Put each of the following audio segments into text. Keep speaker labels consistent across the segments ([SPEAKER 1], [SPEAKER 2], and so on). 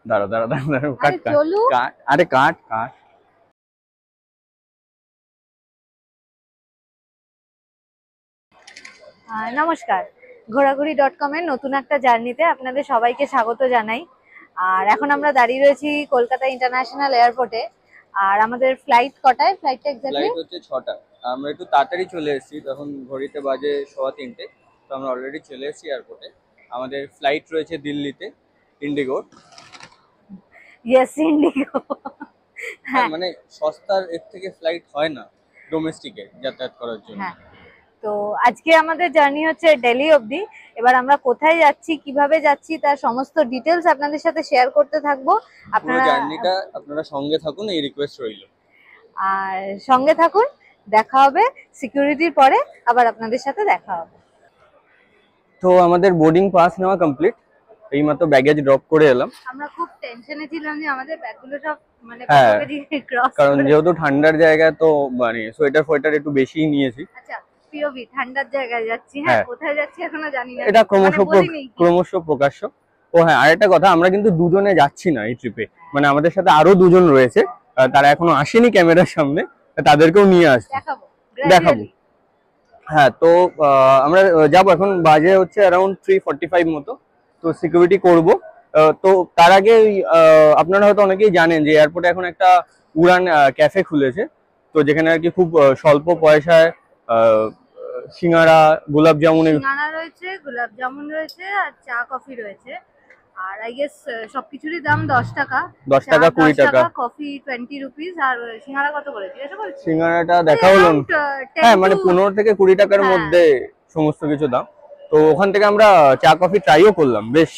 [SPEAKER 1] দাঁড়া দাঁড়া দাঁড়া, কাট কাট কাট, আরে কাট কাট।
[SPEAKER 2] নমস্কার, ঘোরাঘুরি.com এর নতুন একটা জার্নিতে আপনাদের সবাইকে স্বাগত জানাই। আর এখন আমরা দাঁড়িয়ে রয়েছি কলকাতা ইন্টারন্যাশনাল এয়ারপোর্টে। আর আমাদের ফ্লাইট কটায়? ফ্লাইটটা এক্স্যাক্টলি
[SPEAKER 1] ফ্লাইট হচ্ছে 6টা। আমরা একটু তাড়াতাড়ি চলে এসেছি, তখন ঘড়িতে বাজে 3:15। তো আমরা অলরেডি চলে এসেছি এয়ারপোর্টে। আমাদের ফ্লাইট রয়েছে দিল্লিতে, ইন্ডিগোর।
[SPEAKER 2] Yes, Indigo.
[SPEAKER 1] হ্যাঁ, মানে সস্তার এর থেকে ফ্লাইট হয় না ডোমেস্টিকে যাতায়াত করার জন্য।
[SPEAKER 2] হ্যাঁ, তো আজকে আমাদের জার্নি হচ্ছে দিল্লি অবধি। এবার আমরা কোথায় যাচ্ছি, কিভাবে যাচ্ছি, তার সমস্ত ডিটেলস আপনাদের সাথে শেয়ার করতে থাকবো।
[SPEAKER 1] আপনারা জার্নিটা আপনারা সঙ্গে থাকুন, এই রিকোয়েস্ট রইল।
[SPEAKER 2] আর সঙ্গে থাকুন, দেখা হবে সিকিউরিটির পরে, আবার আপনাদের সাথে দেখা হবে।
[SPEAKER 1] তো আমাদের বোর্ডিং পাস নেওয়া কমপ্লিট, এইমাত্র ব্যাগেজ ড্রপ করে এলাম।
[SPEAKER 2] আমরা খুব টেনশনে ছিলাম যে আমাদের ব্যাগগুলো সব মানে
[SPEAKER 1] ক্রস, কারণ যেহেতু ঠান্ডার জায়গা, তো মানে সোয়েটার একটু বেশিই নিয়েছি।
[SPEAKER 2] আচ্ছা, পিওভি ঠান্ডার জায়গায় যাচ্ছি। হ্যাঁ, কোথায় যাচ্ছি এখনো জানি না,
[SPEAKER 1] এটা ক্রমশ প্রকাশ্য। ও হ্যাঁ, আরেকটা কথা, আমরা কিন্তু দুজনে যাচ্ছি না এই ট্রিপে, মানে আমাদের সাথে আরো দুজন রয়েছে, তারা এখনো আসেনি ক্যামেরার সামনে, তাদেরকেও নিয়ে আসছি, দেখাবো। হ্যাঁ, তো আমরা যাবো এখন, বাজে হচ্ছে অ্যারাউন্ড 3:45 মতো। তো সিকিউরিটি করব। তো তার আগে আপনারা হয়তো অনেকেই জানেন যে এয়ারপোর্টে এখন একটা উড়ান ক্যাফে খুলেছে, তো যেখানে আর কি খুব স্বল্প পয়সায় সিঙ্গারা, গোলাপ জামুন
[SPEAKER 2] রয়েছে, আর চা কফি রয়েছে। আর আই গেস সবকিছুরই দাম 10 টাকা,
[SPEAKER 1] 10 টাকা 20 টাকা,
[SPEAKER 2] কফি 20 রুপিস। আর সিঙ্গারা কত করে জিজ্ঞাসা করছি?
[SPEAKER 1] সিঙ্গারাটা দেখা হলো, হ্যাঁ মানে 15 থেকে 20 টাকার মধ্যে সমস্ত কিছু দাম। তো ওখান থেকে আমরা চা কফি ট্রাইও করলাম, বেশ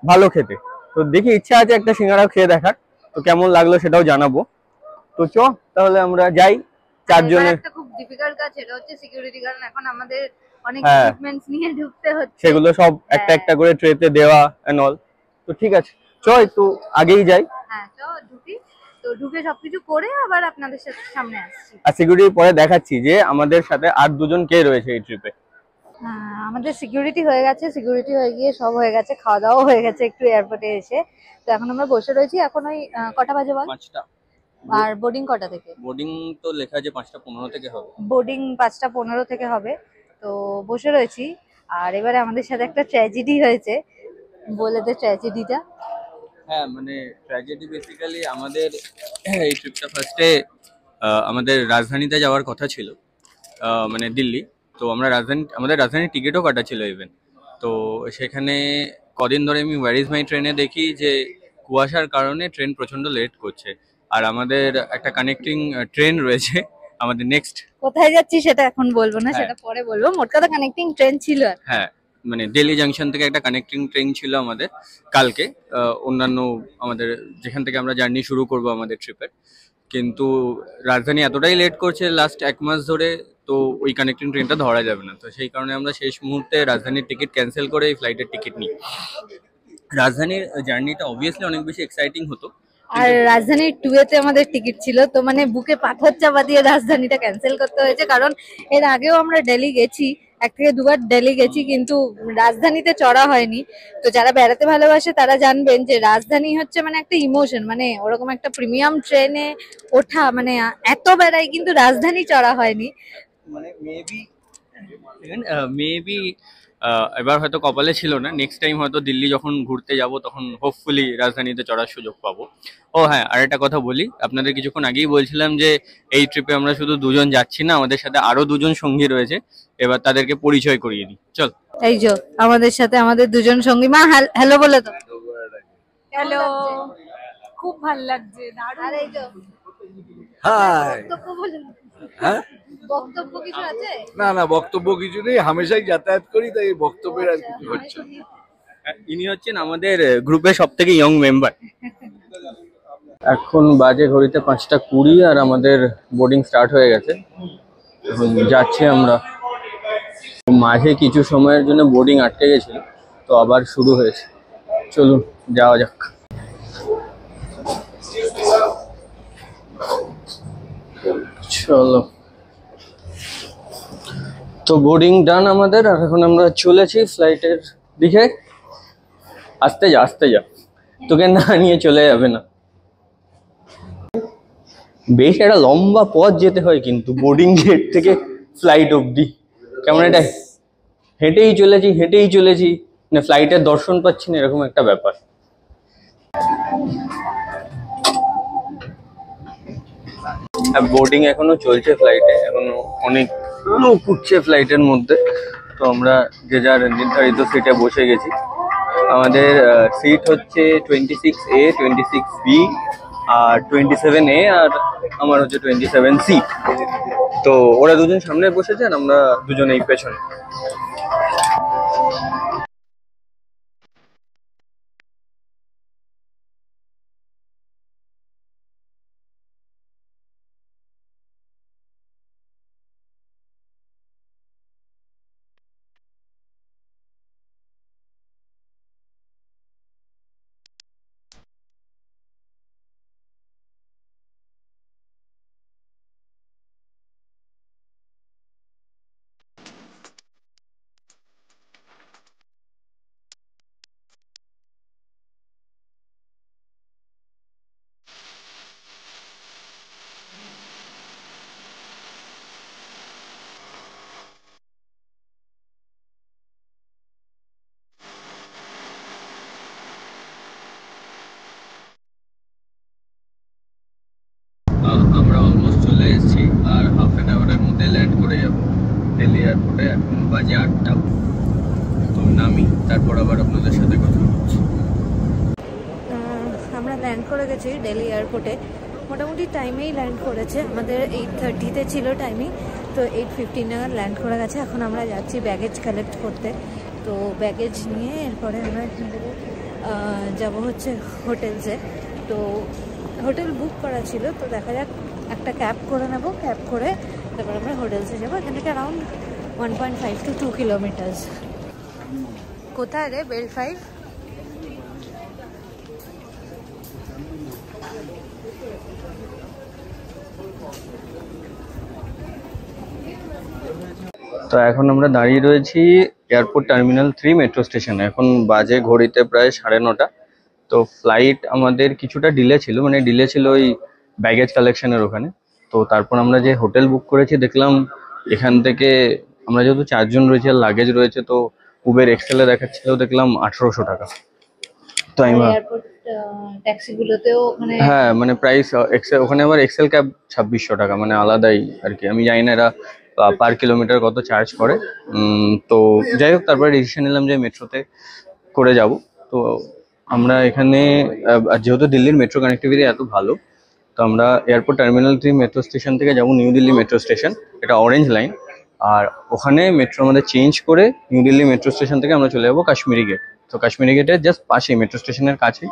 [SPEAKER 1] ভালো খেতে। তো দেখি, ইচ্ছা আছে একটা সিঙ্গারা খেয়ে দেখার, তো কেমন লাগলো সেটাও জানাবো। তো চ তাহলে আমরা যাই চারজনের।
[SPEAKER 2] একটা খুব ডিফিকাল্ট কাজ, সেটা হচ্ছে সিকিউরিটি, কারণ এখন আমাদের অনেক ইকুইপমেন্টস নিয়ে ঢুকতে হচ্ছে,
[SPEAKER 1] সেগুলো সব একটা একটা করে ট্রেতে দেওয়া এন্ড অল। তো ঠিক আছে, চ একটু আগেই যাই।
[SPEAKER 2] হ্যাঁ, চ ঢুকি। তো ঢুকে সবকিছু করে আবার আপনাদের সাথে সামনে আসছি।
[SPEAKER 1] আর সিকিউরিটি পরে দেখাচ্ছি যে আমাদের সাথে আর দুজন কে রয়েছে এই ট্রিপে।
[SPEAKER 2] আমাদের সিকিউরিটি হয়ে গেছে, সিকিউরিটি হয়ে গিয়ে সব হয়ে গেছে, খাওয়া দাওয়া হয়ে গেছে একটু এয়ারপোর্টে এসে। তো এখন আমরা বসে রয়েছি। এখন ওই কটা বাজে বল?
[SPEAKER 1] 5টা।
[SPEAKER 2] আর বোর্ডিং কটা থেকে?
[SPEAKER 1] বোর্ডিং তো লেখা আছে 5:15 থেকে হবে।
[SPEAKER 2] বোর্ডিং 5:15 থেকে হবে। তো বসে রয়েছি। আর এবারে আমাদের সাথে একটা ট্র্যাজেডি হয়েছে, বলে দে ট্র্যাজেডিটা।
[SPEAKER 1] হ্যাঁ, মানে ট্র্যাজেডি বেসিক্যালি আমাদের এই ট্রিপটা ফার্স্টে আমাদের রাজধানীতে যাওয়ার কথা ছিল, মানে দিল্লি। তো আমাদের রাজধানীর টিকিটও কাটা ছিল ইভেন। তো সেখানে কদিন ধরে আমি ওয়্যার ইজ মাই ট্রেনে দেখি যে কুয়াশার কারণে ট্রেন প্রচন্ড লেট করছে। আর আমাদের একটা কানেক্টিং ট্রেন রয়েছে আমাদের নেক্সট।
[SPEAKER 2] কোথায় যাচ্ছি সেটা এখন বলবো না, সেটা পরে বলবো। মোট কথা কানেক্টিং ট্রেন ছিল।
[SPEAKER 1] হ্যাঁ, মানে দিল্লি জাংশন থেকে একটা কানেক্টিং ট্রেন ছিল আমাদের কালকে, অন্যান্য আমাদের যেখান থেকে আমরা জার্নি শুরু করব আমাদের ট্রিপের। কিন্তু রাজধানী এতটাই লেট করছে লাস্ট 1 মাস ধরে, তো ওই কানেক্টিং ট্রেনটা ধরা যাবে না। তো সেই কারণে আমরা শেষ মুহূর্তে রাজধানীর টিকিট ক্যান্সেল করে এই ফ্লাইটের টিকিট নিই। রাজধানীর জার্নিটা অবভিয়াসলি অনেক বেশি এক্সাইটিং হতো।
[SPEAKER 2] আর রাজধানীর 2 আমাদের টিকিট ছিল, তো মানে বুকে পাথর চাপা দিয়ে রাজধানীটা ক্যান্সেল করতে হয়েছে। কারণ এর আগেও আমরা দিল্লি গেছি, 1 থেকে 2 বার দিল্লি গেছি, কিন্তু রাজধানীতে চড়া হয়নি। তো যারা বেড়াতে ভালোবাসে তারা জানবেন যে রাজধানী হচ্ছে মানে একটা ইমোশন, মানে ওরকম একটা প্রিমিয়াম ট্রেনে ওঠা, মানে এত বেড়াই কিন্তু রাজধানী চড়া হয়নি।
[SPEAKER 1] মানে মেবি এবার হয়তো কপালে ছিল না, নেক্সট টাইম হয়তো দিল্লি যখন ঘুরতে যাব তখন হোপফুলি রাজধানীতে চড়ার সুযোগ পাবো। ও হ্যাঁ, আর একটা কথা বলি, আপনাদের কিছুক্ষণ আগেই বলছিলাম যে এই ট্রিপে আমরা শুধু দুজন যাচ্ছি না, আমাদের সাথে আরো দুজন সঙ্গী রয়েছে। এবার তাদেরকে পরিচয় করিয়ে দিই, চল।
[SPEAKER 2] এই যে আমাদের সাথে আমাদের দুজন সঙ্গী। মা হ্যালো বলে তো। হ্যালো, খুব ভালো লাগছে। আর এই যে
[SPEAKER 3] হাই। হ্যাঁ,
[SPEAKER 2] বক্তব্য কিছু আছে?
[SPEAKER 3] না না, বক্তব্য কিছু নেই, হামেশাই যাতায়াত করি, তাই বক্তব্যের আর কিছু হচ্ছে।
[SPEAKER 1] ইনি হচ্ছেন আমাদের গ্রুপের সব থেকে ইয়ং মেম্বার। এখন বাজে ঘড়িতে 5:20 আর আমাদের বোর্ডিং স্টার্ট হয়ে গেছে। এখন যাচ্ছি আমরা। মাঝে কিছু সময়ের জন্য বোর্ডিং আটকে গেছিল, তো আবার শুরু হয়েছে। চলুন যাওয়া যাক। চলো, তো বোর্ডিং ডান আমাদের, আর এখন আমরা চলেছি ফ্লাইটের দিকে। আস্তে যা, আস্তে যা। তোকে না নিয়ে চলে যাবে না। বেশ একটা লম্বা পথ যেতে হয় কিন্তু বোর্ডিং গেট থেকে ফ্লাইট অবধি। কেমন এটা হেঁটেই চলেছি মানে ফ্লাইটের দর্শন পাচ্ছি না, এরকম একটা ব্যাপার। বোর্ডিং এখনো চলছে ফ্লাইটে, এখনো অনেক লোক উঠছে ফ্লাইটের মধ্যে। তো আমরা যে যার নির্ধারিত সিটে বসে গেছি। আমাদের সিট হচ্ছে 26A, 26B আর 27A, আর আমার হচ্ছে 27C। তো ওরা দুজন সামনে বসেছেন, আমরা দুজন এই পেছনে। আমরা অলমোস্ট চলে এসেছি, আর হাফ অ্যান আওয়ারের মধ্যে ল্যান্ড করে যাবো দিল্লি এয়ারপোর্টে। এখন বাজে 8টা। তো নামি, তারপর আবার আপনাদের সাথে কথা হচ্ছে।
[SPEAKER 2] আমরা ল্যান্ড করে গেছি দিল্লি এয়ারপোর্টে, মোটামুটি টাইমেই ল্যান্ড করেছে। আমাদের 8:30-তে ছিল টাইমিং, তো 8:15 নাগাদ ল্যান্ড করে গেছে। এখন আমরা যাচ্ছি ব্যাগেজ কালেক্ট করতে। তো ব্যাগেজ নিয়ে এরপরে আমরা এখান থেকে যাবো হচ্ছে হোটেলসে। তো হোটেল বুক করা ছিল, তো দেখা যাক একটা ক্যাব করে নেব। ক্যাব করে তারপর আমরা হোটেলসে যাবো। এখান থেকে অ্যারাউন্ড 1.5 to 2 কিলোমিটার্স। কোথায় রে বেল 5?
[SPEAKER 1] তো এখন আমরা দাঁড়িয়ে রয়েছি এয়ারপোর্ট টার্মিনাল 3 মেট্রো স্টেশনে। এখন বাজে ঘড়িতে প্রায় 9:30। তো ফ্লাইট আমাদের কিছুটা ডিলে ছিল, মানে ডিলে ছিল ওই ব্যাগেজ কালেকশনের ওখানে। তো তারপর আমরা যে হোটেল বুক করেছি দেখলাম এখান থেকে, আমরা যেহেতু 4 জন রয়েছে আর লাগেজ রয়েছে, তো উবের এক্সেলে দেখাচ্ছিল দেখলাম 1800 টাকা। তো আমি
[SPEAKER 2] ট্যাক্সিগুলোতেও ওখানে
[SPEAKER 1] হ্যাঁ মানে প্রাইস এক্সেল, ওখানে আবার এক্সেল ক্যাব 2600 টাকা, মানে আলাদাই আর কি। আমি জানি না এরা পার কিলোমিটার কত চার্জ করে। তো যাই হোক, তারপরে ডিসিশন নিলাম যে মেট্রোতে করে যাব। তো আমরা এখানে যেহেতু দিল্লির মেট্রো কানেক্টিভিটি এত ভালো, তো আমরা এয়ারপোর্ট টার্মিনাল 3 মেট্রো স্টেশন থেকে যাব নিউ দিল্লি মেট্রো স্টেশন, এটা অরেঞ্জ লাইন। আর ওখানে মেট্রো আমাদের চেঞ্জ করে নিউ দিল্লি মেট্রো স্টেশন থেকে আমরা চলে যাবো কাশ্মীরি গেট। তো কাশ্মীরি গেটের জাস্ট পাশেই, মেট্রো স্টেশনের কাছেই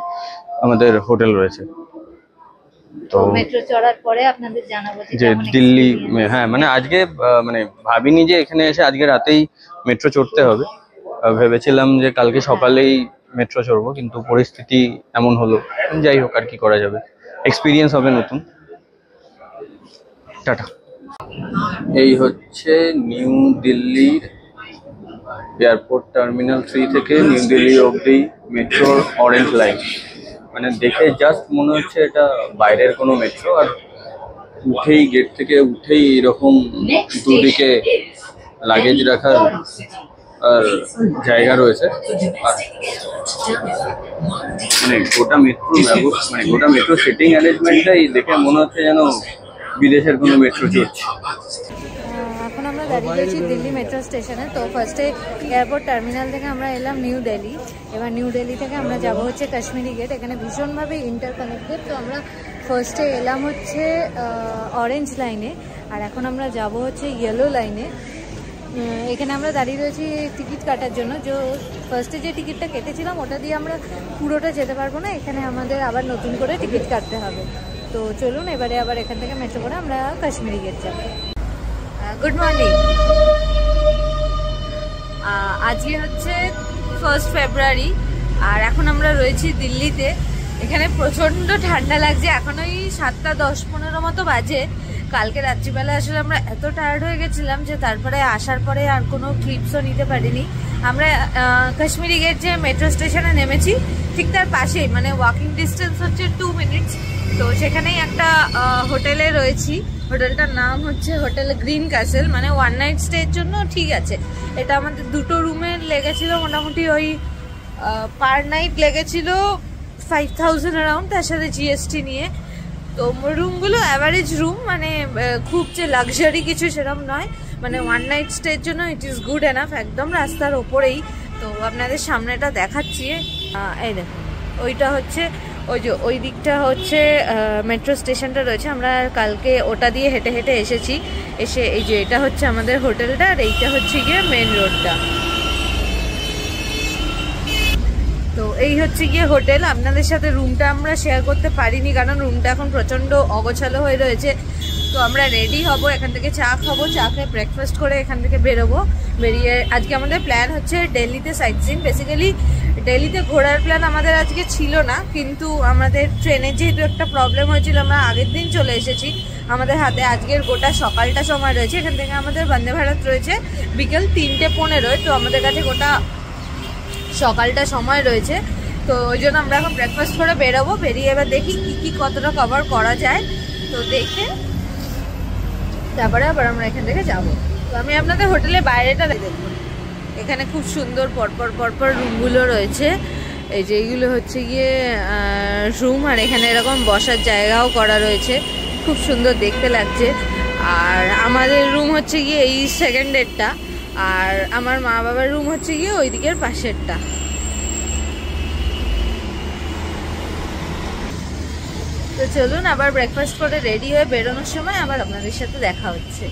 [SPEAKER 1] আমাদের হোটেল রয়েছে। তো
[SPEAKER 2] মেট্রো চড়ার পরে আপনাদের জানাবো
[SPEAKER 1] যে দিল্লি, হ্যাঁ মানে আজকে মানে ভাবিনি যে এখানে এসে আজকে রাতেই মেট্রো চড়তে হবে। ভেবেছিলাম যে কালকে সকালেই মেট্রো চড়বো, কিন্তু পরিস্থিতি এমন হলো। যাই হোক, আর কি করা যাবে, এক্সপিরিয়েন্স হবে নতুন। টাটা। এই হচ্ছে নিউ দিল্লির এয়ারপোর্ট টার্মিনাল 3 থেকে নিউ দিল্লি অবধি মেট্রোর অরেঞ্জ লাইন। মানে দেখে জাস্ট মনে হচ্ছে এটা বাইরের কোনো মেট্রো। আর উঠেই, গেট থেকে উঠেই এরকম দুদিকে লাগেজ রাখার আর জায়গা রয়েছে। আর মানে গোটা মেট্রো ব্যবস্থা, মানে গোটা মেট্রো সিটিং অ্যারেঞ্জমেন্টটাই দেখে মনে হচ্ছে যেন বিদেশের কোনো মেট্রো চলছে।
[SPEAKER 2] এখন আমরা দাঁড়িয়ে গেছি দিল্লি মেট্রো স্টেশনে। তো ফার্স্টে এয়ারপোর্ট টার্মিনাল থেকে আমরা এলাম নিউ দিল্লি। এবার নিউ দিল্লি থেকে আমরা যাব হচ্ছে কাশ্মীরি গেট। এখানে ভীষণভাবে ইন্টারকানেক্টেড। তো আমরা ফার্স্টে এলাম হচ্ছে অরেঞ্জ লাইনে, আর এখন আমরা যাব হচ্ছে ইয়েলো লাইনে। এখানে আমরা দাঁড়িয়ে রয়েছি টিকিট কাটার জন্য। যে ফার্স্টে যে টিকিটটা কেটেছিলাম ওটা দিয়ে আমরা পুরোটা যেতে পারবো না, এখানে আমাদের আবার নতুন করে টিকিট কাটতে হবে। তো চলুন এবারে আবার এখান থেকে মেট্রো করে আমরা কাশ্মীরি গেট যাব। Good morning. আজকে হচ্ছে 1 ফেব্রুয়ারি, আর এখন আমরা রয়েছি দিল্লিতে। এখানে প্রচণ্ড ঠান্ডা লাগছে। এখন ওই 7:10-15 মতো বাজে। কালকে রাত্রিবেলা আসলে আমরা এত টায়ার্ড হয়ে গেছিলাম যে তারপরে আসার পরে আর কোনো ক্লিপসও নিতে পারিনি। আমরা কাশ্মীরি গেট যে মেট্রো স্টেশনে নেমেছি ঠিক তার পাশেই, মানে ওয়াকিং ডিস্টেন্স হচ্ছে 2 মিনিটস। তো সেখানেই একটা হোটেলে রয়েছি। হোটেলটার নাম হচ্ছে হোটেল গ্রিন ক্যাসেল। মানে 1 নাইট স্টের জন্য ঠিক আছে। এটা আমাদের 2টো রুমে লেগেছিল মোটামুটি ওই পার নাইট লেগেছিল 5000 অ্যারাউন্ড, তার সাথে জিএসটি নিয়ে। তো রুমগুলো অ্যাভারেজ রুম, মানে খুব যে লাক্সারি কিছু সেরকম নয়। মানে 1 নাইট স্টের জন্য ইট ইজ গুড এনাফ। একদম রাস্তার ওপরেই। তো আপনাদের সামনেটা দেখাচ্ছি। এই দেখুন, ওইটা হচ্ছে ওই যে ওই দিকটা হচ্ছে মেট্রো স্টেশনটা রয়েছে। আমরা কালকে ওটা দিয়ে হেঁটে হেঁটে এসেছি। এসে এই যে এটা হচ্ছে আমাদের হোটেলটা, আর এইটা হচ্ছে গিয়ে মেন রোডটা। তো এই হচ্ছে গিয়ে হোটেল। আপনাদের সাথে রুমটা আমরা শেয়ার করতে পারিনি, কারণ রুমটা এখন প্রচণ্ড অগোছালো হয়ে রয়েছে। তো আমরা রেডি হব, এখান থেকে চা খাবো, চা খেয়ে ব্রেকফাস্ট করে এখান থেকে বেরোবো। বেরিয়ে আজকে আমাদের প্ল্যান হচ্ছে দিল্লিতে সাইট সিইং। বেসিক্যালি দিল্লিতে ঘোরার প্ল্যান আমাদের আজকে ছিল না, কিন্তু আমাদের ট্রেনের যেহেতু একটা প্রবলেম হয়েছিল, আমরা আগের দিন চলে এসেছি। আমাদের হাতে আজকের গোটা সকালটা সময় রয়েছে। এখান থেকে আমাদের বন্দে ভারত রয়েছে বিকেল 3:15। তো আমাদের কাছে গোটা সকালটা সময় রয়েছে। তো ওই জন্য আমরা এখন ব্রেকফাস্ট করে বেরোবো। বেরিয়ে এবার দেখি কি কতটা কভার করা যায়। তো দেখে তারপরে আবার আমরা এখান থেকে যাবো। তো আমি আপনাদের হোটেলের বাইরেটা দেখবো। এখানে খুব সুন্দর পরপর রুমগুলো রয়েছে। এই যে এইগুলো হচ্ছে গিয়ে রুম, আর এখানে এরকম বসার জায়গাও করা রয়েছে, খুব সুন্দর দেখতে লাগছে। আর আমাদের রুম হচ্ছে গিয়ে এই সেকেন্ডেরটা, আর আমার মা বাবার রুম হচ্ছে গিয়ে ওই দিকের পাশেরটা। তো চলুন আবার ব্রেকফাস্ট করে রেডি হয়ে বেরোনোর সময় আবার আপনাদের সাথে দেখা হচ্ছে।